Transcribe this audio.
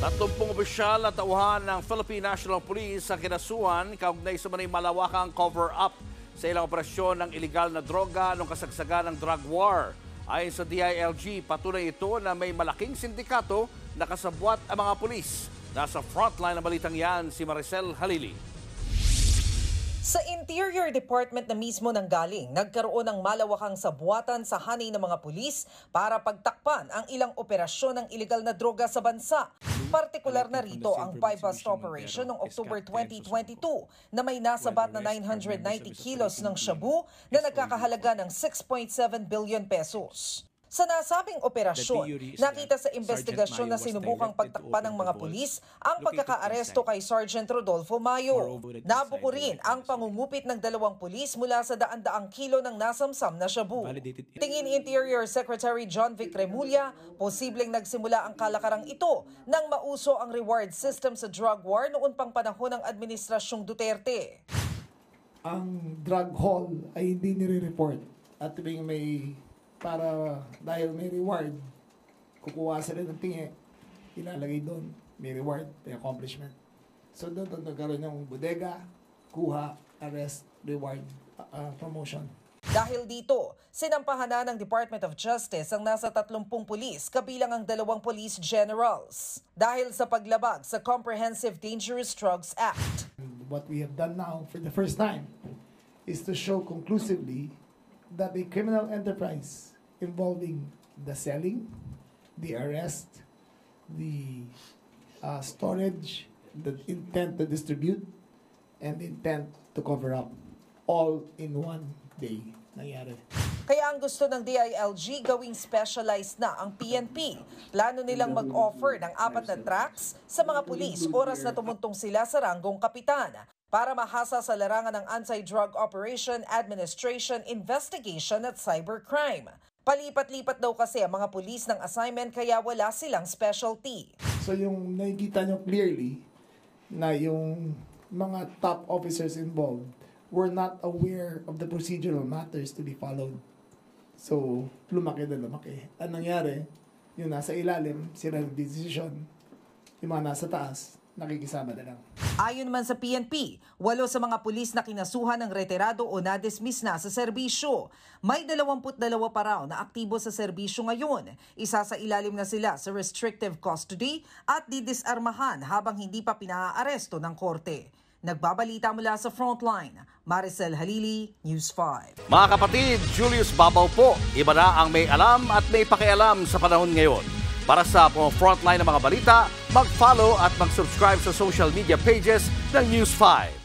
30 opisyal na tauhan ng Philippine National Police sa kinasuhan kaugnay sa manay malawakang cover-up sa ilang operasyon ng ilegal na droga noong kasagsagan ng drug war. Ayon sa DILG, patunay ito na may malaking sindikato na kasabwat ang mga pulis. Nasa frontline ng balitang yan si Maricel Halili. Sa Interior Department na mismo nang galing, nagkaroon ng malawakang sabwatan sa hanay ng mga pulis para pagtakpan ang ilang operasyon ng ilegal na droga sa bansa. Partikular na rito ang buy-bust operation noong October 2022 na may nasabat na 990 kilos ng shabu na nagkakahalaga ng 6.7 billion pesos. Sa nasabing operasyon, nakita sa investigasyon na sinubukang pagtakpan ng mga pulis ang pagkakaaresto kay Sergeant Rodolfo Mayo. Nabuko rin ang pangungupit ng 2 pulis mula sa daan-daang kilo ng nasamsam na shabu. Tingin Interior Secretary John Vic Remulla, posibleng nagsimula ang kalakarang ito nang mauso ang reward system sa drug war noon pang panahon ng Administrasyong Duterte. Ang drug haul ay hindi nire-report at may para dahil may reward, kukuha sila ng tingi, ilalagay doon, may reward, may accomplishment. So doon nagkaroon ng bodega, kuha, arrest, reward, promotion. Dahil dito, sinampahan na ng Department of Justice ang nasa 30 pulis kabilang ang 2 police generals. Dahil sa paglabag sa Comprehensive Dangerous Drugs Act. What we have done now for the first time is to show conclusively that a criminal enterprise involving the selling, the arrest, the storage, the intent to distribute, and the intent to cover up, all in one day nangyari. Kaya ang gusto ng DILG gawing specialized na ang PNP. Plano nilang mag-offer ng 4 na tracks sa mga pulis oras na tumuntong sila sa ranggong kapitan para mahasa sa larangan ng Anti-Drug Operation, Administration, Investigation at Cybercrime. Palipat-lipat daw kasi ang mga pulis ng assignment kaya wala silang specialty. So yung nakikita nyo clearly na yung mga top officers involved were not aware of the procedural matters to be followed. So lumaki na lumaki. Ang nangyari, yung nasa ilalim, sila nag-decision, yung mga nasa taas, nakikisama na lang. Ayon naman sa PNP, 8 sa mga pulis na kinasuhan ng retirado o na-dismiss na sa serbisyo. May 22 pa raw na aktibo sa serbisyo ngayon. Isa sa ilalim na sila sa restrictive custody at didisarmahan habang hindi pa pinaaresto ng korte. Nagbabalita mula sa Frontline, Maricel Halili, News 5. Mga kapatid, Julius Babaw po. Iba na ang may alam at may pakialam sa panahon ngayon. Para sa Frontline ng mga balita, mag-follow at mag-subscribe sa social media pages ng News 5.